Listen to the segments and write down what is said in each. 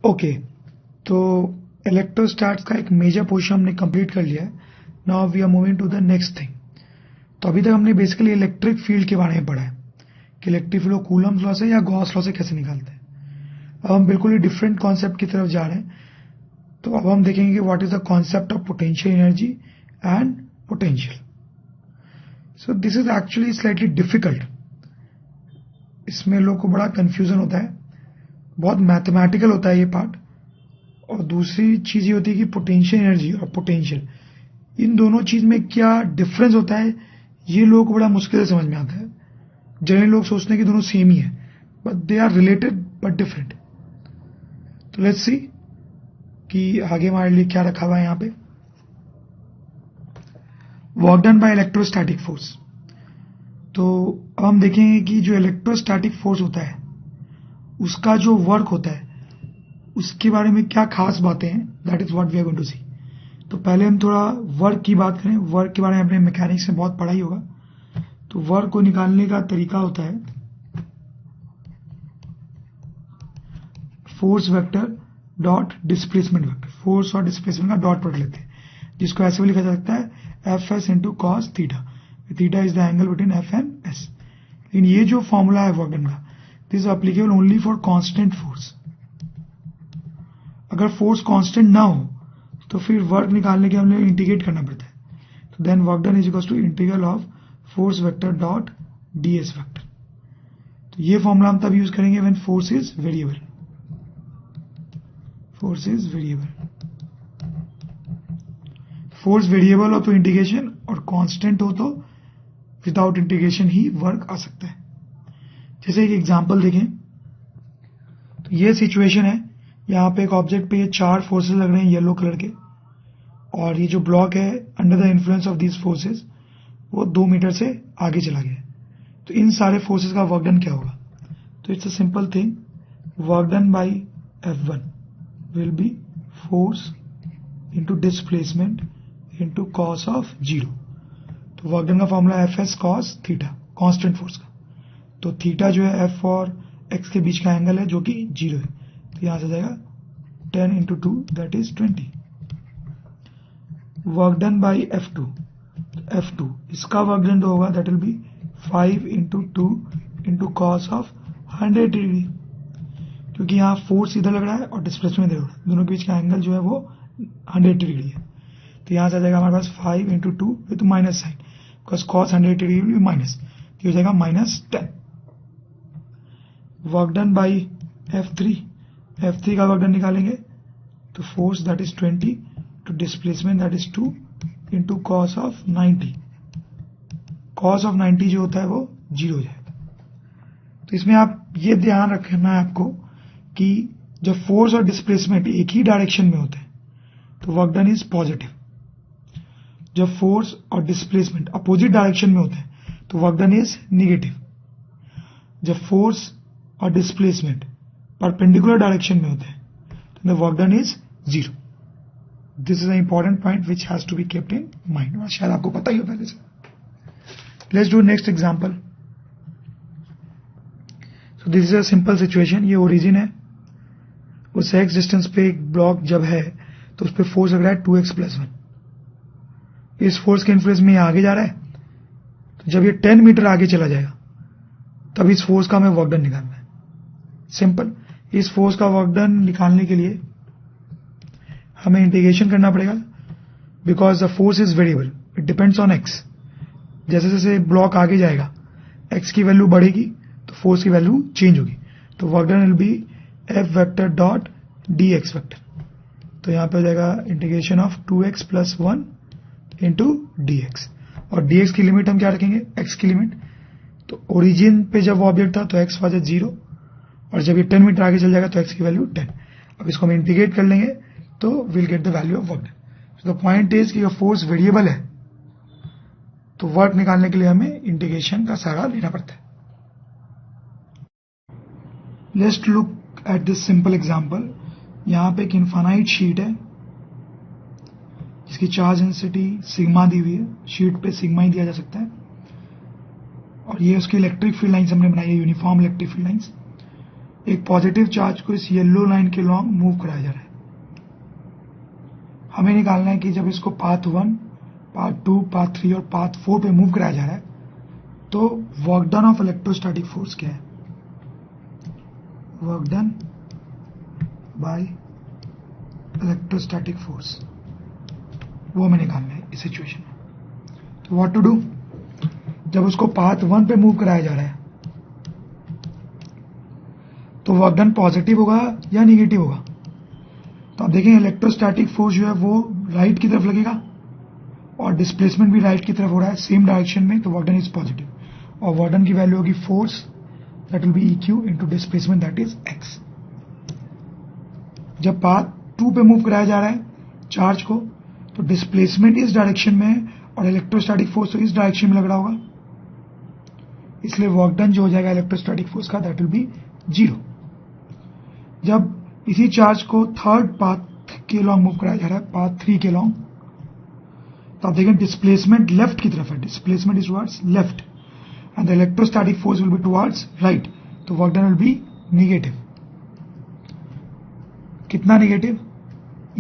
Okay, तो इलेक्ट्रोस्टैट्स का एक मेजर पोर्शन हमने कंप्लीट कर लिया है. Now we are moving to the next thing. तो अभी तक हमने बेसिकली इलेक्ट्रिक फील्ड के बारे में पढ़ा है कि इलेक्ट्रिक फील्ड को कूलम्ब लॉ से या गॉस लॉ से कैसे निकालते हैं. अब हम बिल्कुल ही डिफरेंट कॉन्सेप्ट की तरफ जा रहे हैं. तो अब हम देखेंगे कि what is the concept of potential energy and potential. So this is actually slightly difficult. इसमें लोगों को बड़ा कंफ्यूजन होता है, बहुत मैथमेटिकल होता है ये पार्ट. और दूसरी चीज ये होती है कि पोटेंशियल एनर्जी और पोटेंशियल, इन दोनों चीज में क्या डिफरेंस होता है ये लोगों को बड़ा मुश्किल से समझ में आता है. जनरली लोग सोचते हैं कि दोनों सेम ही है, but they are related but different. तो लेट्स सी कि आगे हमारे लिए क्या रखा हुआ है यहाँ पे. Work done by electrostatic force. तो अब हम देखेंगे कि जो इलेक्ट्रोस्टैटिक फोर्स होता है उसका जो वर्क होता है उसके बारे में क्या खास बातें हैं. That is what we are going to see. तो पहले हम थोड़ा वर्क की बात करें. वर्क के बारे में अपने मैकेनिक्स में बहुत पढ़ा ही होगा. तो वर्क को निकालने का तरीका होता है force vector dot displacement vector. Force और डिस्प्लेसमेंट का डॉट प्रोडक्ट लेते हैं, जिसको ऐसे भी लिखा जा सकता है F S into cos theta. Theta is the angle between F and S. लेकिन ये जो फॉर्मूला है वर्क डन का, this is applicable only for constant force. अगर फोर्स कांस्टेंट ना हो तो फिर वर्क निकालने के हमें इंटीग्रेट करना पड़ता है. तो then work done is equal to integral of force vector dot DS vector. तो ये फॉर्मूला हम तब यूज करेंगे when force is variable. Force is variable. Force variable हो तो इंटीग्रेशन, और कांस्टेंट हो तो विदाउट इंटीग्रेशन ही वर्क आ सकता है. जैसे एक एग्जांपल देखें. तो ये सिचुएशन है, यहाँ पे एक ऑब्जेक्ट पे ये 4 फोर्सेस लग रहे हैं येलो कलर के, और ये जो ब्लॉक है under the influence of these forces वो 2 मीटर से आगे चला गया. तो इन सारे फोर्सेस का वर्क डन क्या होगा. तो it's a simple thing. Work done bye F1 will be force into displacement into cos of 0. तो वर्क डन का formula F S cos theta, constant force का. तो थीटा जो है एफ और एक्स के बीच का एंगल है जो कि 0 है. तो यहां से जाएगा 10 into 2 that is 20. Work done by F2. F2 इसका वर्क डन जो होगा that will B 5 into 2 into cos of 100 degree, क्योंकि यहाँ फोर्स इधर लग रहा है और डिस्प्लेसमेंट इधर लग रहा है. दोनों के बीच का एंगल जो है वो 100 डिग्री है. तो यहाँ से आ जाएगा हमारे पास 5 into 2 with minus sign, because cos 100 degree will be minus. तो हो जाएगा -10. Work done by F3. F3 का वर्क डन निकालेंगे तो force that is 20 to displacement that is 2 into cos of 90. Cos of 90 जो होता है वो 0 हो जाएगा. तो इसमें आप ये ध्यान रखना है आपको कि जब फोर्स और डिस्प्लेसमेंट एक ही डायरेक्शन में होते हैं तो वर्क डन इज पॉजिटिव. जब फोर्स और डिस्प्लेसमेंट अपोजिट डायरेक्शन में होते हैं तो वर्क डन इज निगेटिव. जब फोर्स और डिस्प्लेसमेंट परपेंडिकुलर डायरेक्शन में होते हैं तो the work done is 0. This is a important point which has to be kept in mind. शायद आपको पता ही हो पहले से. Let's do next example. So this is a simple situation. ये ओरिजिन है, उस x डिस्टेंस पे एक ब्लॉक जब है तो उस पर फोर्स लग रहा है 2x + 1. इस फोर्स के इन्फ्लुएंस में ये आगे जा रहा है. तो जब ये 10 मीटर आगे चला जाएगा तब इस फोर्स का हमें वर्क डन निकालना है. सिंपल. इस फोर्स का वर्क डन निकालने के लिए हमें इंटीग्रेशन करना पड़ेगा, because the force is variable, it depends on x. जैसे जैसे ब्लॉक आगे जाएगा x की वैल्यू बढ़ेगी तो फोर्स की वैल्यू चेंज होगी. तो work done will B F vector dot dx vector. तो यहाँ पे हो जाएगा integration of 2x + 1 into dx. और dx की लिमिट हम क्या रखेंगे, x की लिमिट. तो ओरिजिन पे जब वो ऑब्जेक्ट था तो x वाज 0, और जब ये 10 मीटर आगे चल जाएगा तो x की वैल्यू 10. अब इसको हम इंटीग्रेट कर लेंगे तो will get the value of work done. So the point is कि फोर्स वेरिएबल है तो वर्क निकालने के लिए हमें इंटीग्रेशन का सहारा लेना पड़ता है. Let's look at this simple example. यहाँ पे एक इनफाइनाइट शीट है जिसकी चार्ज डेंसिटी सिग्मा दी हुई है. शीट पे सिग्मा ही दिया जा सकता है. और ये उसकी इलेक्ट्रिक फील्ड लाइंस हमने बनाई है, यूनिफॉर्म इलेक्ट्रिक फील्ड लाइंस. एक पॉजिटिव चार्ज को इस येलो लाइन के लॉन्ग मूव कराया जा रहा है। हमें निकालना है कि जब इसको पाथ 1, पाथ 2, पाथ 3 और पाथ 4 पे मूव कराया जा रहा है तो work done of electrostatic force क्या है। Work done by electrostatic force वो हमें निकालना है इस सिचुएशन में। तो व्हाट टू डू, जब उसको पाथ 1 पे मूव कराया जा रहा है तो वर्क डन पॉजिटिव होगा या निगेटिव होगा। तो आप देखें इलेक्ट्रोस्टैटिक फोर्स जो है वो राइट की तरफ लगेगा और डिस्प्लेसमेंट भी राइट की तरफ हो रहा है सेम डायरेक्शन में, तो वर्क डन इज पॉजिटिव और वर्क डन की वैल्यू होगी force that will B EQ into displacement that is x। जब पाथ 2 पे मूव कराया जा रहा है चार्ज को तो डिस्प्लेसमेंट इस डायरेक्शन में है और इलेक्ट्रोस्टैटिक फोर्स तो इस डायरेक्शन में लग रहा होगा, इसलिए वर्क डन जो हो जाएगा इलेक्ट्रोस्टैटिक फोर्स का दैट विल बी 0। जब इसी चार्ज को थर्ड पाथ के लॉन्ग मूव कराया जा रहा है, पाथ 3 के लॉन्ग, तो आप देखें डिस्प्लेसमेंट लेफ्ट की तरफ है, displacement is towards left and the electrostatic force will be towards right, तो work done will be negative. कितना negative,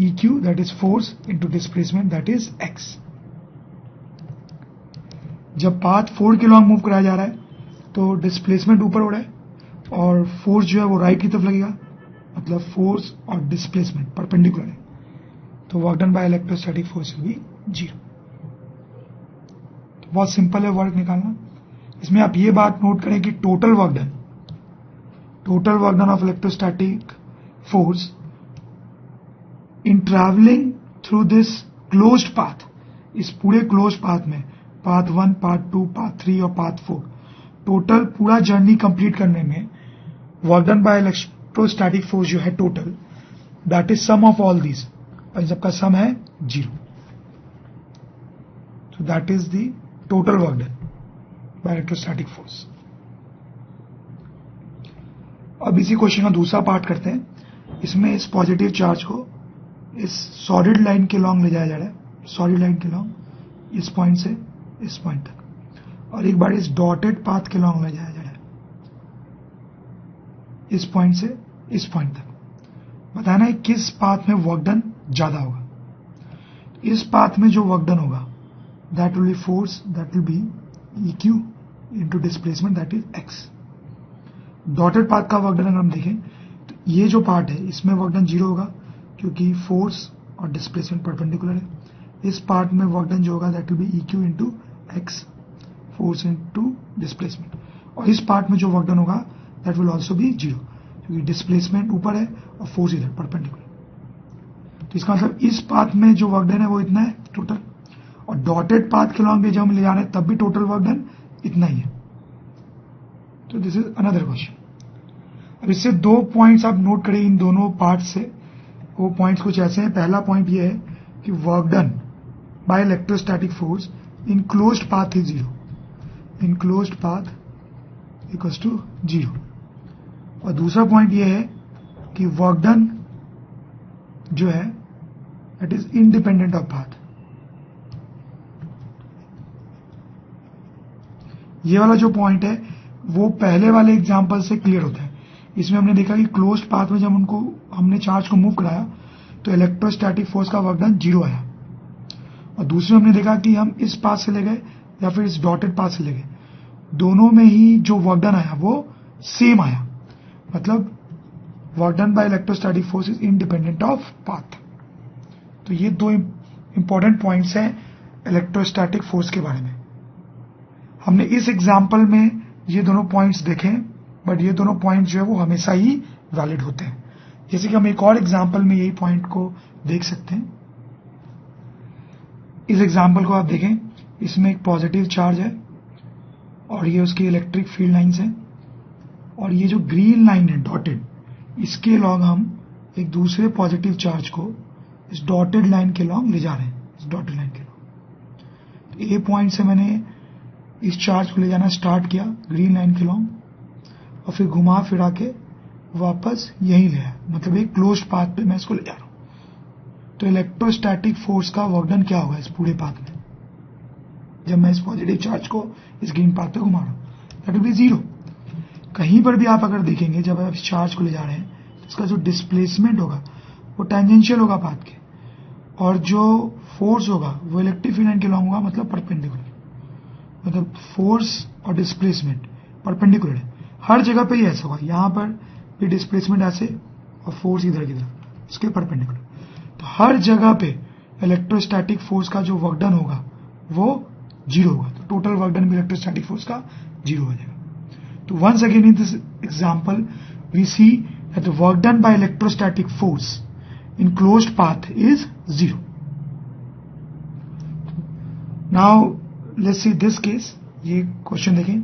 EQ that is force into displacement that is x। जब पाथ 4 के लॉन्ग मूव कराया जा रहा है तो डिस्प्लेसमेंट ऊपर हो रहा है और फोर्स जो है वो राइट की तरफ लगेगा, मतलब फोर्स और डिस्प्लेसमेंट परपेंडिकुलर है, तो work done by electrostatic force will B 0। तो बहुत सिंपल है वर्क निकालना। इसमें आप ये बात नोट करें कि total work done of electrostatic force in travelling through this closed path, इस पूरे क्लोज्ड पाथ में पाथ 1, पाथ 2, पाथ 3 और पाथ 4, टोटल पूरा जर्नी कंप्लीट करने में work done by electrostatic force जो है total that is sum of all these, और इन सबका सम है 0। So that is the total work done by electrostatic force. अब इसी क्वेश्चन का दूसरा पार्ट करते हैं। इसमें इस पॉजिटिव चार्ज को इस सॉलिड लाइन के लॉन्ग ले जाया जा रहा है, सॉलिड लाइन के लॉन्ग इस पॉइंट से इस पॉइंट तक, और एक बार इस डॉटेड पाथ के लॉन्ग ले जाया जा रहा है इस पॉइंट से इस पॉइंट तक। बताना है किस पाथ में वर्क डन ज्यादा होगा। इस पाथ में जो वर्क डन होगा that will be force that will be EQ into displacement that is x। Dotted path का वर्क डन अगर हम देखें तो ये जो पार्ट है इसमें वर्क डन 0 होगा क्योंकि फोर्स और डिस्प्लेसमेंट परपेंडिकुलर है। इस पार्ट में वर्क डन जो होगा that will B EQ into x, force into displacement, और इस पार्ट में जो वर्क डन होगा दैट विल आल्सो बी 0 क्योंकि डिस्प्लेसमेंट ऊपर है और फोर्स इधर परपेंडिकुलर। तो इसका मतलब इस पाथ में जो वर्क डन है वो इतना है टोटल, और डॉटेड पाथ के लॉन्ग भी जब हम ले जा रहे हैं तब भी टोटल वर्क डन इतना ही है। तो दिस इज अनदर क्वेश्चन। अब इससे 2 पॉइंट्स आप नोट करें इन दोनों पार्ट से। वो पॉइंट्स कुछ ऐसे हैं। पहला पॉइंट ये है कि work done by electrostatic force in closed path is 0, in closed path equals to 0। और दूसरा पॉइंट ये है कि वर्क डन जो है that is independent of path. ये वाला जो पॉइंट है वो पहले वाले एग्जांपल से क्लियर होता है। इसमें हमने देखा कि क्लोज्ड पाथ में जब हमने चार्ज को मूव कराया तो इलेक्ट्रोस्टैटिक फोर्स का वर्क डन 0 आया, और दूसरे हमने देखा कि हम इस पाथ से ले गए या फिर इस डॉटेड पाथ से ले गए, दोनों में ही जो वर्क डन आया वो सेम आया, मतलब work done by electrostatic force is independent of path. तो ये 2 इंपॉर्टेंट पॉइंट्स हैं इलेक्ट्रोस्टैटिक फोर्स के बारे में। हमने इस एग्जाम्पल में ये दोनों पॉइंट्स देखे, बट ये दोनों पॉइंट्स जो है वो हमेशा ही वैलिड होते हैं। जैसे कि हम एक और एग्जाम्पल में यही पॉइंट को देख सकते हैं। इस एग्जाम्पल को आप देखें, इसमें एक पॉजिटिव चार्ज है और ये उसकी इलेक्ट्रिक फील्ड लाइंस हैं, और ये जो ग्रीन लाइन है डॉटेड, इसके लॉन्ग हम एक दूसरे पॉजिटिव चार्ज को इस डॉटेड लाइन के लॉन्ग ले जा रहे हैं, इस डॉटेड लाइन के लॉन्ग। तो ए पॉइंट से मैंने इस चार्ज को ले जाना स्टार्ट किया ग्रीन लाइन के लॉन्ग, और फिर घुमा फिरा के वापस यहीं ले आया, मतलब एक क्लोज्ड पाथ पे मैं इसको ले जा रहा हूं। तो इलेक्ट्रोस्टैटिक फोर्स का वर्क डन क्या होगा इस पूरे पाथ में जब मैं इस पॉजिटिव चार्ज को इस ग्रीन पाथ पे घुमा रहा हूं, दैट विल बी 0। कहीं पर भी आप अगर देखेंगे जब आप इस चार्ज को ले जा रहे हैं तो इसका जो डिस्प्लेसमेंट होगा वो टेंजेंशियल होगा पाथ के, और जो फोर्स होगा वो इलेक्ट्रिक फील्ड लाइन के लॉन्ग होगा, मतलब परपेंडिकुलर। मतलब फोर्स और डिस्प्लेसमेंट परपेंडिकुलर है, हर जगह पे ही ऐसा होगा। यहां पर भी डिस्प्लेसमेंट ऐसे और फोर्स इधर की तरफ इसके परपेंडिकुलर, तो हर जगह पे इलेक्ट्रोस्टैटिक फोर्स का जो वर्क डन होगा वो 0 होगा। तो टोटल वर्क डन भी इलेक्ट्रोस्टैटिक फोर्स का 0 हो जाएगा। तो once again in this example we see that the work done by electrostatic force in closed path is 0। Now let's see this case. ये क्वेश्चन देखें,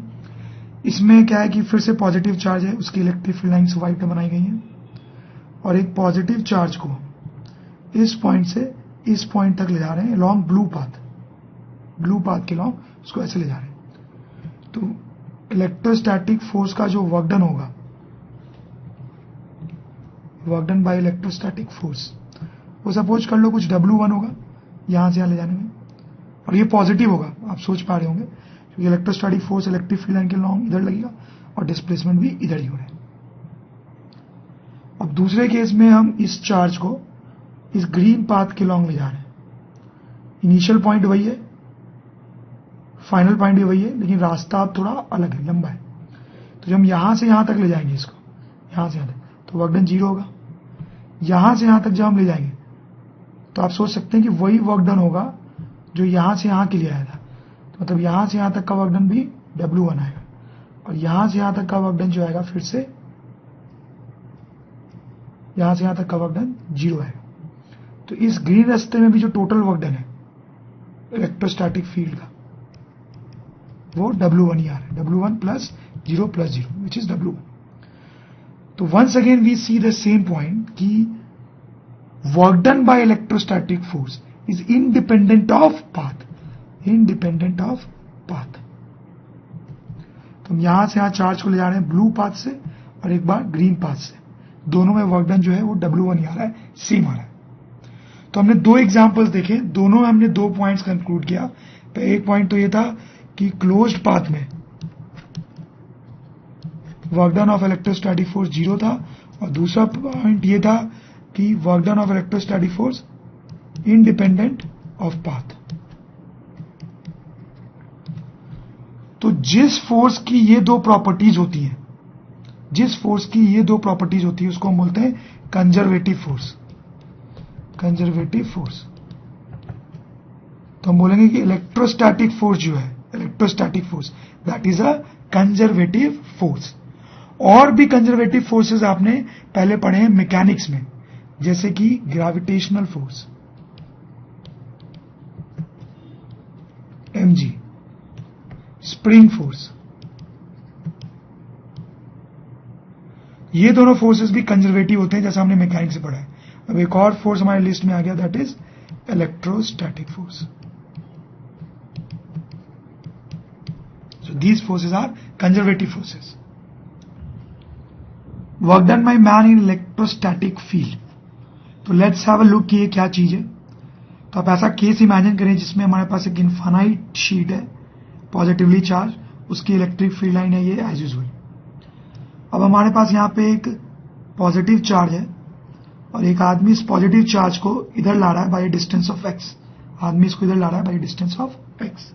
इसमें क्या है कि फिर से पॉजिटिव चार्ज है, उसकी इलेक्ट्रिक फील्ड लाइन्स व्हाइट में बनाई गई हैं, और एक पॉजिटिव चार्ज को इस पॉइंट से इस पॉइंट तक ले जा रहे हैं लॉन्ग ब्लू पाथ के लॉन्ग, उसको ऐसे ले जा रहे हैं। तो इलेक्ट्रोस्टैटिक फोर्स का जो वर्क डन होगा, work done by electrostatic force, वो सपोज कर लो कुछ W1 होगा यहां से यहां ले जाने में, और ये पॉजिटिव होगा, आप सोच पा रहे होंगे, क्योंकि electrostatic force electric field line के लॉन्ग इधर लगेगा और डिस्प्लेसमेंट भी इधर ही हो रहा है। अब दूसरे केस में हम इस चार्ज को इस ग्रीन पाथ के लॉन्ग ले जा रहे हैं। इनिशियल पॉइंट वही है, फाइनल पॉइंट भी वही है, लेकिन रास्ता अब थोड़ा अलग है, लंबा है। तो जब हम यहां से यहां तक ले जाएंगे इसको, यहां से यहां तक, तो वर्क डन 0 होगा। यहां से यहां तक जब हम ले जाएंगे तो आप सोच सकते हैं कि वही वर्क डन होगा जो यहां से यहां के लिए आया था। तो मतलब यहां से यहां तक का वर्क डन भी W1 आएगा, और यहां से यहां तक का वर्क डन जो आएगा फिर से यहां से यहां तक का वर्क डन 0 आएगा। तो इस ग्रीन रास्ते में भी जो टोटल वर्क डन है इलेक्ट्रोस्टैटिक फील्ड का वो W1 ही आ रहा है, W1 plus 0 which is W1। तो once again we see the same point कि work done by electrostatic force is independent of path, independent of path. तो हम यहां से यहां चार्ज को ले जा रहे हैं ब्लू पाथ से और एक बार ग्रीन पाथ से, दोनों में वर्क डन जो है वो W1 ही आ रहा है, सेम आ रहा है। तो हमने 2 एग्जांपल्स देखे, दोनों में हमने 2 पॉइंट्स कंक्लूड किया। तो एक पॉइंट तो ये था कि क्लोज्ड पाथ में work done of electrostatic force 0 था, और दूसरा पॉइंट ये था कि work done of electrostatic force independent of path. तो जिस फोर्स की ये 2 प्रॉपर्टीज होती हैं, जिस फोर्स की ये 2 प्रॉपर्टीज होती है उसको हम बोलते हैं कंजर्वेटिव फोर्स, कंजर्वेटिव फोर्स। तो हम बोलेंगे कि इलेक्ट्रोस्टैटिक फोर्स जो है, electrostatic force that is a conservative force. और भी कंजर्वेटिव फोर्सेस आपने पहले पढ़े हैं मैकेनिक्स में, जैसे कि gravitational force mg, spring force, ये दोनों फोर्सेस भी कंजर्वेटिव होते हैं, जैसा हमने मैकेनिक्स से पढ़ा है। अब एक और फोर्स हमारे लिस्ट में आ गया, that is electrostatic force. So these forces are conservative forces. Work done by man in electrostatic field. तो लेट्स हैव अ लुक कि ये क्या चीज है। तो आप ऐसा केस इमेजिन करें जिसमें हमारे पास एक इनफाइनाइट शीट है, पॉजिटिवली चार्ज, उसकी इलेक्ट्रिक फील्ड लाइन है ये एज यूजुअल। अब हमारे पास यहाँ पे एक पॉजिटिव चार्ज है और एक आदमी इस पॉजिटिव चार्ज को इधर ला रहा है बाय डिस्टेंस ऑफ x, आदमी इसको इधर ला रहा है by distance of x।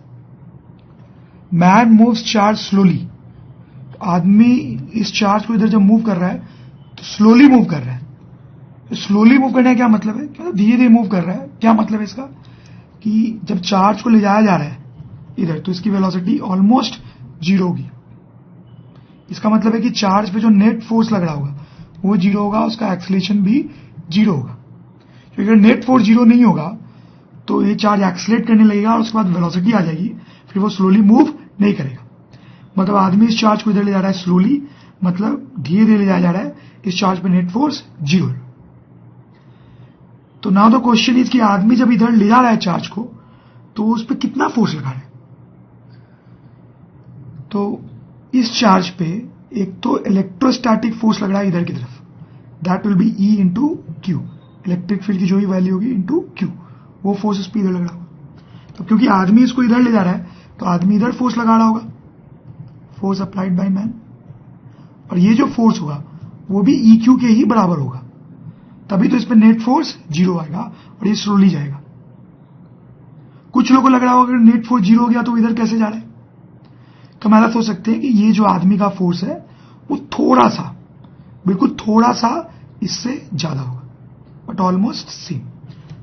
Man moves charge slowly, आदमी इस चार्ज को इधर जब मूव कर रहा है तो स्लोली मूव कर रहा है। स्लोली मूव करने का क्या मतलब है, क्या धीरे धीरे मूव कर रहा है। क्या मतलब है इसका कि जब चार्ज को ले जाया जा रहा है इधर तो इसकी वेलोसिटी ऑलमोस्ट 0 होगी। इसका मतलब है कि चार्ज पे जो नेट फोर्स लग रहा होगा वो 0 होगा, उसका एक्सीलरेशन भी 0 होगा। क्योंकि अगर नेट फोर्स 0 नहीं होगा तो ये चार्ज एक्सीलरेट करने लगेगा और उसके बाद वेलोसिटी आ जाएगी, फिर वो स्लोली मूव नहीं करेगा। मतलब आदमी इस चार्ज को इधर ले जा रहा है स्लोली, मतलब धीरे धीरे ले जाया जा रहा है, इस चार्ज पे नेट फोर्स 0 है। तो नाउ द क्वेश्चन इज कि आदमी जब इधर ले जा रहा है चार्ज को तो उस पर कितना फोर्स लगा रहा है। तो इस चार्ज पे एक तो इलेक्ट्रोस्टैटिक फोर्स लग रहा है इधर की तरफ, that will B E into Q, electric field की जो भी वैल्यू होगी इंटू क्यू, वो फोर्स इस पे इधर लग रहा होगा। तो क्योंकि आदमी इसको इधर ले जा रहा है तो आदमी इधर फोर्स लगा रहा होगा, फोर्स अप्लाइड बाय मैन। और ये जो फोर्स होगा वो भी EQ के ही बराबर होगा, तभी तो इस पे नेट फोर्स 0 आएगा और ये स्लोली जाएगा। कुछ लोगों को लग रहा होगा अगर नेट फोर्स 0 हो गया तो इधर कैसे जा रहा है, तो हम ऐसा सोच सकते हैं कि ये जो आदमी का फोर्स है वो थोड़ा सा, बिल्कुल थोड़ा सा इससे ज्यादा होगा, बट ऑलमोस्ट सेम।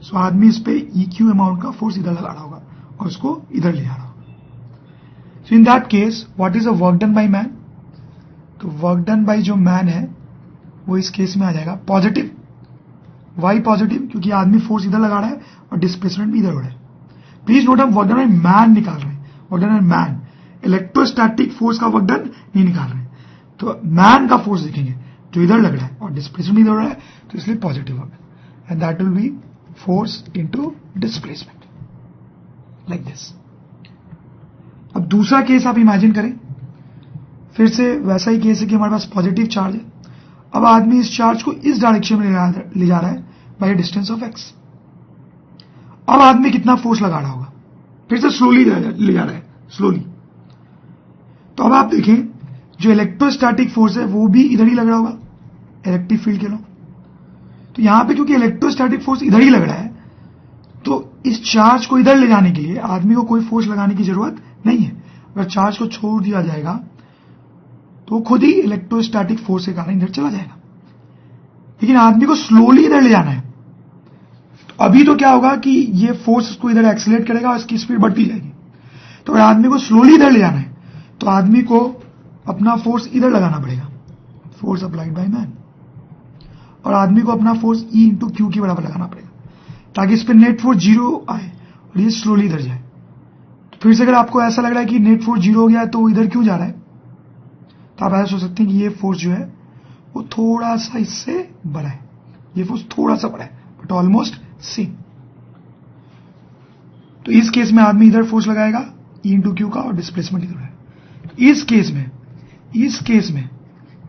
सो आदमी इस पे EQ अमाउंट का फोर्स इधर लगा रहा होगा और उसको इधर ले आ रहा होगा। So in that case what is a work done by man, तो वर्क डन बाय जो मैन है वो इस केस में आ जाएगा पॉजिटिव। वाई पॉजिटिव, क्योंकि आदमी फोर्स इधर लगा रहा है और डिस्प्लेसमेंट भी इधर हो रहा है। प्लीज नोट हम वर्क डन बाय मैन निकाल रहे हैं, work done by man, electrostatic force का वर्क डन नहीं निकाल रहे हैं। तो मैन का फोर्स देखेंगे जो इधर लग रहा है और डिस्प्लेसमेंट इधर हो रहा है, तो इसलिए पॉजिटिव होगा, and that will B force into displacement, like this. अब दूसरा केस आप इमेजिन करें, फिर से वैसा ही केस है कि हमारे पास पॉजिटिव चार्ज है। अब आदमी इस चार्ज को इस डायरेक्शन में ले जा रहा है बाय डिस्टेंस ऑफ x। अब आदमी कितना फोर्स लगा रहा होगा, फिर से स्लोली ले जा रहा है, स्लोली। तो अब आप देखें जो इलेक्ट्रोस्टैटिक फोर्स है वो भी इधर ही लग रहा होगा, इलेक्ट्रिक फील्ड के लॉ। तो यहां पे क्योंकि इलेक्ट्रोस्टैटिक फोर्स इधर ही लग रहा है, तो इस चार्ज को इधर ले जाने के लिए आदमी को कोई फोर्स लगाने की जरूरत नहीं है। अगर चार्ज को छोड़ दिया जाएगा तो खुद ही इलेक्ट्रोस्टैटिक फोर्स के कारण इधर चला जाएगा, लेकिन आदमी को स्लोली इधर ले जाना है। तो अभी तो क्या होगा कि ये फोर्स इसको इधर एक्सीलरेट करेगा और इसकी स्पीड बढ़ती जाएगी। तो अगर आदमी को स्लोली इधर ले जाना है तो आदमी को अपना फोर्स इधर लगाना पड़ेगा, फोर्स अप्लाइड बाय मैन, और आदमी को अपना फोर्स E इंटू Q के बराबर लगाना पड़ेगा ताकि इस पर नेट फोर्स 0 आए और ये स्लोली इधर जाए। तो फिर से अगर आपको ऐसा लग रहा है कि नेट फोर्स 0 हो गया है तो वो इधर क्यों जा रहा है, तो आप ऐसा सोच सकते हैं कि ये फोर्स जो है वो थोड़ा सा इससे बड़ा है, ये फोर्स थोड़ा सा बड़ा है बट ऑलमोस्ट सेम। तो इस केस में आदमी इधर फोर्स लगाएगा E इंटू Q का और डिस्प्लेसमेंट इधर है। इस केस में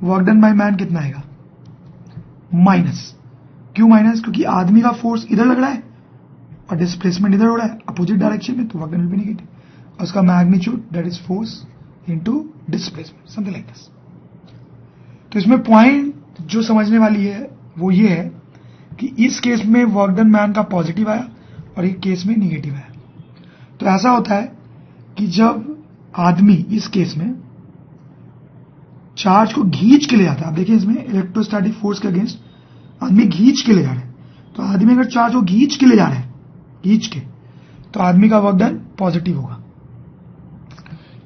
वर्क डन बाय मैन कितना आएगा, माइनस। क्यों माइनस, क्योंकि आदमी का फोर्स इधर लग रहा है और डिस्प्लेसमेंट इधर हो रहा है अपोजिट डायरेक्शन में, तो work done will be negative और उसका magnitude that is force into displacement, something like this. तो इसमें पॉइंट जो समझने वाली है वो ये है कि इस केस में वर्क डन मैन का पॉजिटिव आया और एक केस में नेगेटिव आया। तो ऐसा होता है कि जब आदमी इस केस में चार्ज को खींच के ले जाता है, आप देखिए इसमें इलेक्ट्रोस्टैटिक फोर्स के अगेंस्ट आदमी खींच के ले जा रहा है, तो आदमी अगर चार्ज को खींच के ले जा रहा है, खींच के, तो आदमी का वर्क डन पॉजिटिव होगा।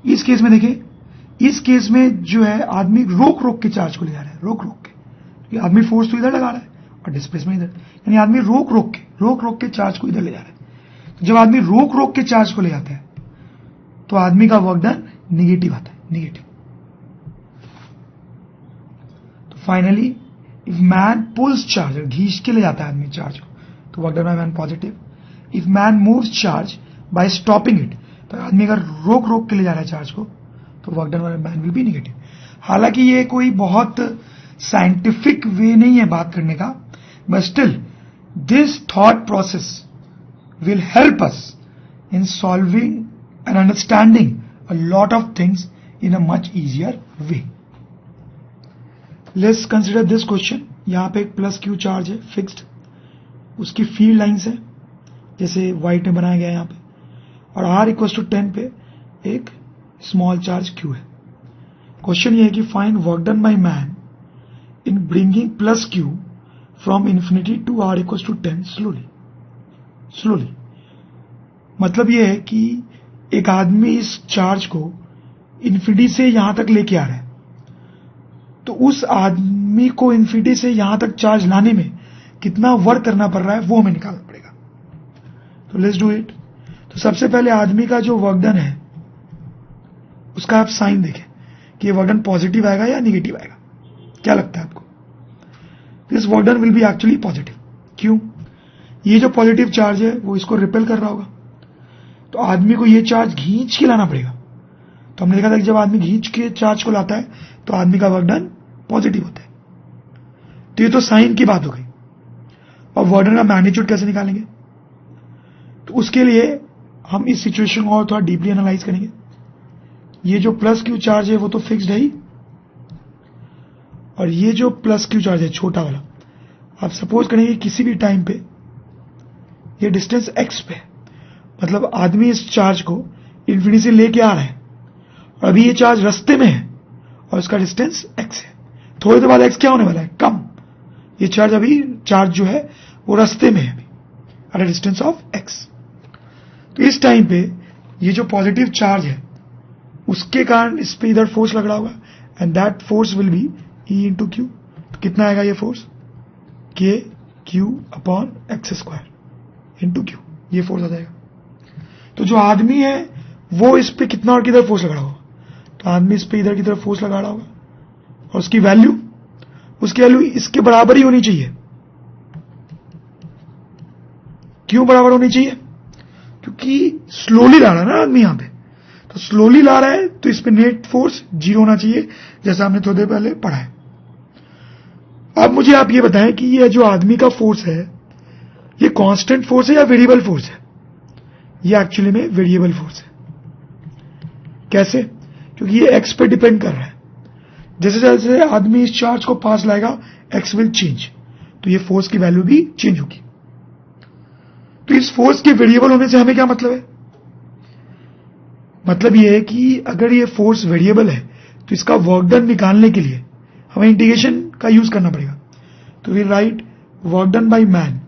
इस केस में देखिए, इस केस में जो है आदमी रोक रोक के चार्ज को ले जा रहा है, रोक रोक के, आदमी फोर्स तो इधर लगा रहा है और डिस्प्लेसमेंट इधर, यानी आदमी रोक रोक के चार्ज को इधर ले जा रहा है। तो जब आदमी रोक रोक के चार्ज को ले जाता है तो आदमी का वर्क डन निगेटिव आता है, निगेटिव। तो finally if man pulls charge, खींच के ले जाता है आदमी चार्ज को, तो work done by man positive. If man moves charge by stopping it, तो आदमी अगर रोक रोक के ले जा रहा है चार्ज को, तो work done by man will be negative. हालांकि ये कोई बहुत साइंटिफिक वे नहीं है बात करने का, but still this thought process will help us in solving and understanding a lot of things in a much easier way. Let's consider this question. यहां पे एक प्लस क्यू चार्ज है फिक्स्ड, उसकी फील्ड लाइंस है जैसे white में बनाया गया यहां पे, और r इक्वल टू 10 पे एक स्मॉल चार्ज q है। क्वेश्चन ये है कि find work done by man in bringing plus q from infinity to r equal to 10 slowly. मतलब यह है कि एक आदमी इस चार्ज को इन्फिनिटी से यहां तक लेके आ रहा है, तो उस आदमी को इन्फिनिटी से यहां तक चार्ज लाने में कितना वर्क करना पड़ रहा है वो हमें निकालना पड़ेगा। तो लेट्स डू इट। तो सबसे पहले आदमी का जो वर्क डन है उसका आप साइन देखें कि ये वर्क डन पॉजिटिव आएगा या निगेटिव आएगा, क्या लगता है आपको? This work done will B actually positive. क्यों? ये जो पॉजिटिव चार्ज है वो इसको रिपेल कर रहा होगा, तो आदमी को ये चार्ज खींच के लाना पड़ेगा। तो हमने देखा था कि जब आदमी खींच के चार्ज को लाता है तो आदमी का वर्क डन पॉजिटिव होता है। तो ये तो साइन की बात हो गई। और वर्क डन का मैग्नीट्यूड कैसे निकालेंगे? तो उसके लिए हम इस सिचुएशन को और थोड़ा डीपली एनालाइज करेंगे। ये जो प्लस क्यू चार्ज है वो तो फिक्स्ड है ही, और ये जो प्लस क्यू चार्ज है छोटा वाला, आप सपोज करेंगे किसी भी टाइम पे ये डिस्टेंस x पे, मतलब आदमी इस चार्ज को इन्फिनिटी से लेके आ रहा है और अभी ये चार्ज रास्ते में है और इसका डिस्टेंस x है। थोड़ी देर बाद x क्या होने वाला है, कम। ये चार्ज अभी चार्ज जो है वो रास्ते में है अभी at a distance of x। तो इस टाइम पे ये जो पॉजिटिव चार्ज है उसके कारण इस पे इधर फोर्स लग रहा होगा and that force will B E into Q. तो कितना आएगा ये force, k q upon x square into Q, ये फोर्स आ जाएगा। तो जो आदमी है वो इस पे कितना और किधर फोर्स लगा रहा होगा, तो आदमी इस पे इधर की तरफ फोर्स लगा रहा होगा और उसकी वैल्यू इसके बराबर ही होनी चाहिए। क्यों बराबर होनी चाहिए, क्योंकि स्लोली ला रहा है ना आदमी यहां पे, तो स्लोली ला रहा है तो इस पे नेट फोर्स 0 होना चाहिए, जैसा हमने थोड़ी देर पहले पढ़ा है। अब मुझे आप ये बताएं कि ये जो आदमी का फोर्स है ये कांस्टेंट फोर्स है या वेरिएबल फोर्स है। ये एक्चुअली में वेरिएबल फोर्स है। कैसे, क्योंकि ये x पे डिपेंड कर रहा है। जैसे जैसे आदमी इस चार्ज को पास लाएगा x विल चेंज, तो ये फोर्स की वैल्यू भी चेंज होगी। तो इस फोर्स के वेरिएबल होने से हमें क्या मतलब है, मतलब ये है कि अगर ये फोर्स वेरिएबल है तो इसका वर्क डन निकालने के लिए हमें इंटीग्रेशन का यूज करना पड़ेगा। तो we write work done by man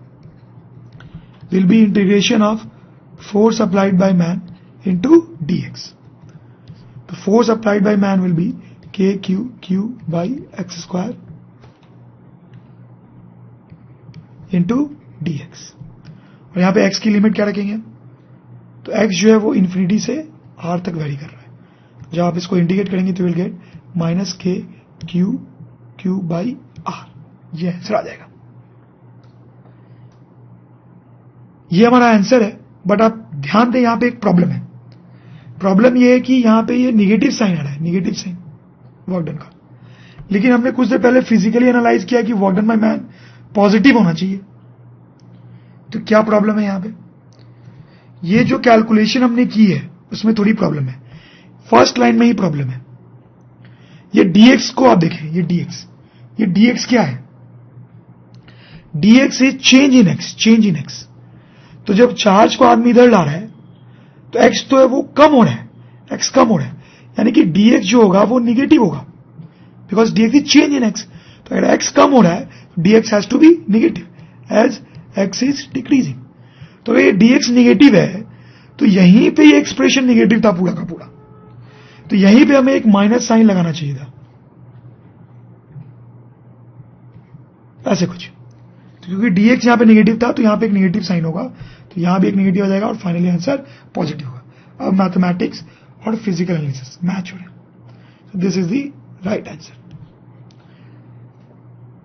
will be integration of force applied by man into dx। तो force applied by man will be k q by x square into dx। और यहां पे x की limit क्या रखेंगे, तो x जो है वो इन्फिनिटी से r तक वेरी कर रहा है। जब आप इसको इंटीग्रेट करेंगे तो will get minus k q by r, ये आंसर आ जाएगा। ये हमारा आंसर है। बट आप ध्यान दें यहां पे एक प्रॉब्लम है। प्रॉब्लम ये है कि यहां पे ये निगेटिव साइन आ रहा है, निगेटिव साइन वर्क डन का। लेकिन हमने कुछ देर पहले फिजिकली एनालाइज किया कि work done by man positive होना चाहिए। तो क्या प्रॉब्लम है यहां पे, ये जो कैलकुलेशन हमने की है उसमें थोड़ी प्रॉब्लम है। फर्स्ट लाइन में ही प्रॉब्लम है। ये dx को आप देखें, ये dx क्या है, dx is change in x। तो जब चार्ज को आदमी इधर ला रहा है तो x तो है वो कम हो रहा है, x कम हो रहा है, यानी कि dx जो होगा वो निगेटिव होगा, because dx is change in x। तो अगर x कम हो रहा है dx has to be negative as x is decreasing. तो ये dx निगेटिव है तो यहीं पे ये एक्सप्रेशन निगेटिव था पूरा का पूरा, तो यहीं पे हमें एक माइनस साइन लगाना चाहिए था, ऐसे कुछ। तो क्योंकि dx यहां पे नेगेटिव था तो यहां पे एक नेगेटिव साइन होगा, तो यहां भी एक नेगेटिव आ जाएगा और फाइनली आंसर पॉजिटिव होगा। अब मैथमेटिक्स और फिजिकल एनालिसिस मैच हो रहे हैं। This is the right answer.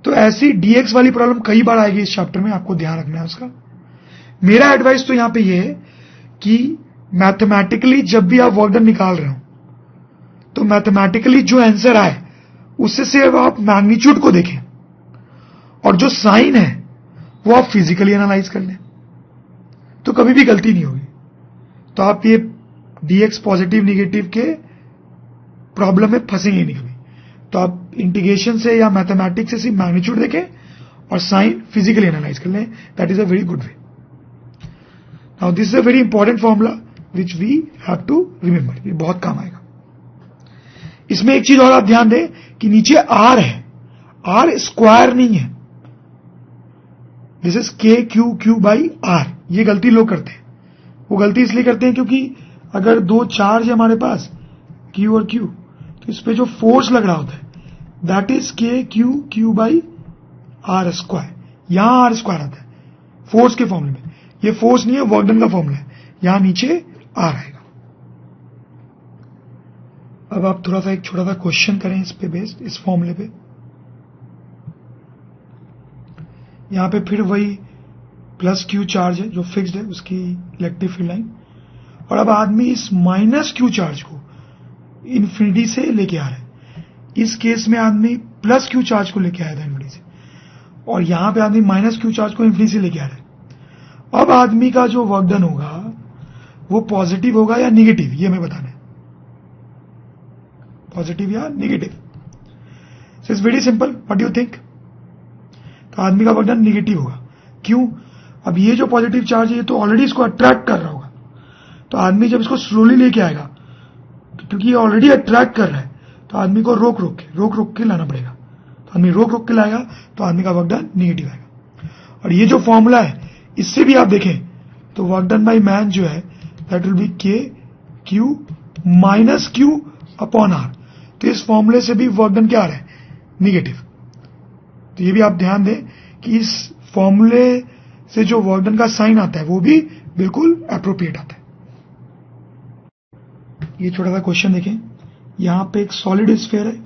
तो ऐसी dx वाली प्रॉब्लम कई बार आएगी इस चैप्टर में, आपको ध्यान रखना है उसका। मेरा एडवाइस तो यहां पे ये है कि मैथमेटिकली जब भी आप वर्क डन निकाल रहे हो तो मैथमेटिकली जो आंसर आए उससे सिर्फ आप मैग्नीट्यूड को देखें और जो साइन है वो आप फिजिकली एनालाइज कर लें, तो कभी भी गलती नहीं होगी। तो आप ये dx पॉजिटिव निगेटिव के प्रॉब्लम में फंसेंगे नहीं कभी। तो आप इंटीग्रेशन से या मैथमेटिक्स से सिर्फ मैग्नीट्यूड देखें और साइन फिजिकली एनालाइज कर लें। That is a very good way. Now this is a very important formula which we have to remember, ये बहुत काम आएगा। इसमें एक चीज और आप ध्यान दें कि नीचे r है, r स्क्वायर नहीं है, this is k by r। ये गलती लोग करते हैं। वो गलती इसलिए करते हैं क्योंकि अगर दो चार्ज है हमारे पास q और q, तो इस पे जो फोर्स लग रहा होता है that is k by r square. यहां r स्क्वायर आता है फोर्स के फॉर्मूले में, ये फोर्स नहीं है, वर्क डन का फॉर्मूला है, यहां नीचे r आएगा। अब आप थोड़ा सा एक छोटा सा क्वेश्चन करें इस पे बेस्ड, इस फॉर्मूले पे। यहां पे फिर वही प्लस q चार्ज है जो फिक्स्ड है, उसकी इलेक्ट्रिक फील्ड लाइन, और अब आदमी इस माइनस q चार्ज को इन्फिनिटी से लेके आ रहा है। इस केस में आदमी प्लस q चार्ज को लेके आया था इन्फिनिटी से, और यहां पे आदमी माइनस q चार्ज को इन्फिनिटी से लेके आ रहा है। अब आदमी का जो वर्क डन होगा वो पॉजिटिव होगा या निगेटिव, ये हमें बताना है, पॉजिटिव या negative. It's very simple, what do you think? तो आदमी का वर्क डन निगेटिव होगा। क्यों? अब ये जो पॉजिटिव चार्ज है ये तो ऑलरेडी इसको अट्रैक्ट कर रहा होगा, तो आदमी जब इसको स्लोली लेके आएगा, क्योंकि ये ऑलरेडी अट्रैक्ट कर रहा है, तो आदमी को रोक रोक के लाना पड़ेगा। तो आदमी रोक के लाएगा तो आदमी का वर्क डन निगेटिव आएगा। और ये जो फॉर्मूला है इससे भी आप देखें तो वर्क डन बाई मैन जो है that will be k q minus q upon r. तो इस फॉर्मूले से भी वर्क डन क्या आ रहा है? निगेटिव। तो ये भी आप ध्यान दें कि इस फॉर्मूले से जो वर्क डन का साइन आता है वो भी बिल्कुल एप्रोप्रिएट आता है। ये छोटा सा क्वेश्चन देखें, यहां पे एक सॉलिड स्फीयर है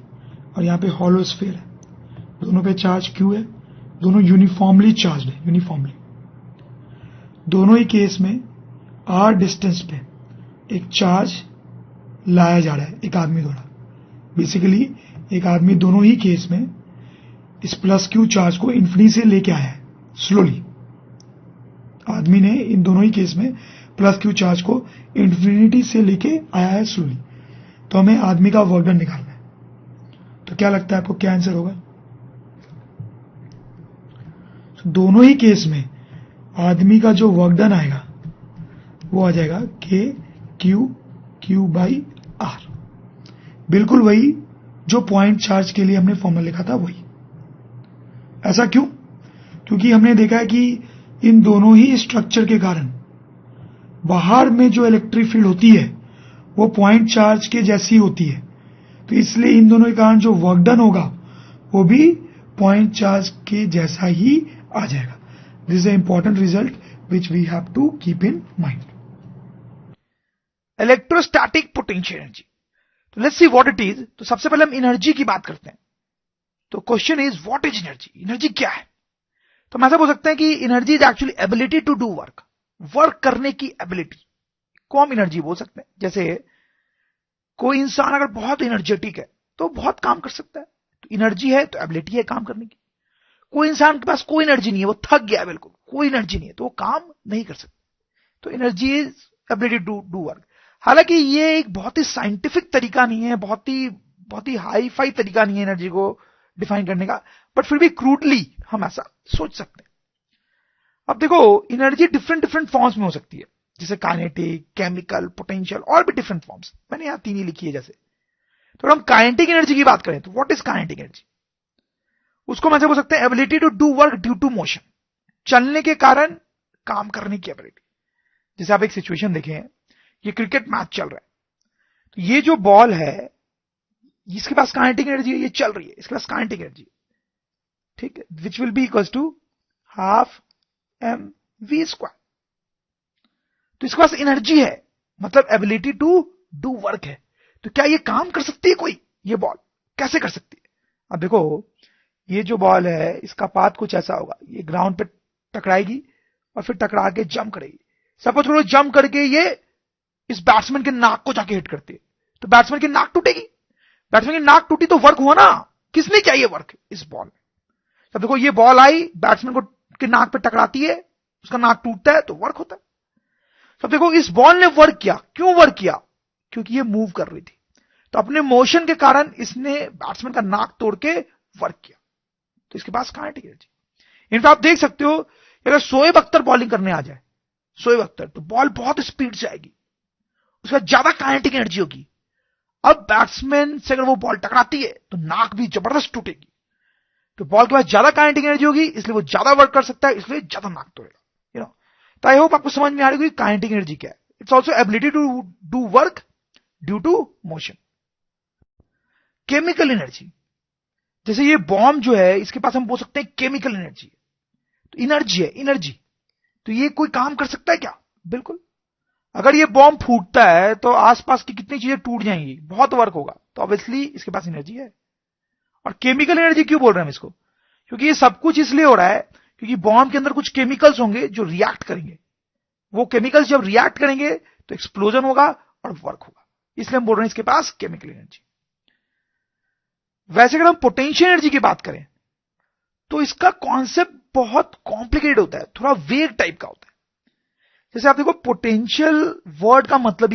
और यहां पे हॉलो स्फीयर है, दोनों पे चार्ज क्यू है, दोनों यूनिफॉर्मली चार्ज है, यूनिफॉर्मली। दोनों ही केस में आर डिस्टेंस पे एक चार्ज लाया जा रहा है एक आदमी द्वारा। बेसिकली एक आदमी दोनों ही केस में इस प्लस क्यू चार्ज को इंफिनिटी से लेके आया है स्लोली। आदमी ने इन दोनों ही केस में प्लस क्यू चार्ज को इंफिनिटी से लेके आया है स्लोली। तो हमें आदमी का वर्क डन निकालना है। तो क्या लगता है आपको क्या आंसर होगा? दोनों ही केस में आदमी का जो वर्क डन आएगा वो आ जाएगा के क्यू बाई आर। बिल्कुल वही जो पॉइंट चार्ज के लिए हमने फॉर्मूला लिखा था वही। ऐसा क्यों? क्योंकि हमने देखा है कि इन दोनों ही स्ट्रक्चर के कारण बाहर में जो इलेक्ट्रिक फील्ड होती है वो पॉइंट चार्ज के जैसी होती है। तो इसलिए इन दोनों के कारण जो वर्क डन होगा वो भी पॉइंट चार्ज के जैसा ही आ जाएगा। This is a important result which we have to keep in mind. Electrostatic potential energy, तो let's see what it is. तो सबसे पहले हम एनर्जी की बात करते हैं। तो question is what is energy? Energy क्या है? तो हम ऐसा बोल सकते हैं कि energy is actually ability to do work, work करने की एबिलिटी को हम एनर्जी बोल सकते हैं। जैसे कोई इंसान अगर बहुत एनर्जेटिक है तो बहुत काम कर सकता है, तो एनर्जी है तो एबिलिटी है काम करने की। कोई इंसान के पास कोई एनर्जी नहीं है, वो थक गया, बिल्कुल कोई एनर्जी नहीं है, तो वो काम नहीं कर सकता। तो energy is ability to do work. हालांकि ये एक बहुत ही साइंटिफिक तरीका नहीं है, बहुत ही हाई फाई तरीका नहीं है एनर्जी को डिफाइन करने का, बट फिर भी क्रूडली हम ऐसा सोच सकते हैं। अब देखो एनर्जी डिफरेंट फॉर्म्स में हो सकती है, जैसे काइनेटिक, केमिकल, पोटेंशियल, और भी डिफरेंट फॉर्म्स। मैंने यहां 3 ही लिखी है। जैसे तो हम काइनेटिक एनर्जी की बात करें तो व्हाट इज काइनेटिक एनर्जी? उसको हम ऐसे बोल सकते हैं ability to do work due to motion, चलने के कारण काम करने की एबिलिटी। जैसे आप एक सिचुएशन देखें, ये क्रिकेट मैच चल रहा है, तो ये जो बॉल है इसके पास काइनेटिक एनर्जी है, ये चल रही है, इसके पास काइनेटिक एनर्जी, ठीक है, which will be equals to half mv²। तो इसके पास एनर्जी है, मतलब एबिलिटी टू डू वर्क है। तो क्या ये काम कर सकती है कोई? ये बॉल कैसे कर सकती है? अब देखो ये जो बॉल है इसका पाथ कुछ ऐसा होगा, ये ग्राउंड पे टकराएगी और फिर टकरा के जंप करेगी। सपोज करो जंप करके ये इस बैट्समैन के नाक को जाके हिट करती है, तो बैट्समैन की नाक टूटेगी। बैट्समैन की नाक टूटी तो वर्क हुआ ना, किसने किया ये वर्क? इस बॉल में। अब देखो ये बॉल आई, बैट्समैन को के नाक पे टकराती है, उसका नाक टूटता है तो वर्क होता है। तो देखो इस बॉल ने वर्क किया। क्यों वर्क किया? क्योंकि ये मूव कर रही थी, तो अपने मोशन के कारण इसने बैट्समैन का नाक तोड़ के वर्क किया। तो इसके पास काइनेटिक एनर्जी। इनफैक्ट आप देख सकते हो अगर शोएब अख्तर बॉलिंग करने आ जाए, शोएब अख्तर, तो बॉल बहुत स्पीड से आएगी, उसका ज्यादा काइनेटिक एनर्जी होगी। अब बैट्समैन से अगर वो बॉल टकराती है तो नाक भी जबरदस्त टूटेगी। तो बॉल के पास ज्यादा काइनेटिक एनर्जी होगी, इसलिए वो ज्यादा वर्क कर सकता है, इसलिए ज्यादा नाक तोड़ेगा। तो आई होप आपको समझ में आ रही है काइनेटिक एनर्जी क्या है। It's also ability to do work due to motion. Chemical energy, जैसे ये बॉम्ब जो है इसके पास हम बोल सकते हैं केमिकल एनर्जी। तो एनर्जी है, एनर्जी, तो ये कोई काम कर सकता है क्या? बिल्कुल। अगर ये बॉम्ब फूटता है तो आसपास की कितनी चीजें टूट जाएंगी, बहुत वर्क होगा, तो ऑब्वियसली इसके पास एनर्जी है। और केमिकल एनर्जी क्यों बोल रहे हैं हम इसको? क्योंकि ये सब कुछ इसलिए हो रहा है क्योंकि बॉम्ब के अंदर कुछ केमिकल्स होंगे जो रिएक्ट करेंगे। वो केमिकल्स जब रिएक्ट करेंगे तो एक्सप्लोजन होगा और वर्क होगा, इसलिए हम बोल रहे हैं इसके पास केमिकल एनर्जी। वैसे अगर हम पोटेंशियल एनर्जी की बात करें तो इसका कॉन्सेप्ट बहुत कॉम्प्लिकेटेड होता है, थोड़ा वेग टाइप का होता है। जैसे आप देखो पोटेंशियल वर्ड का मतलब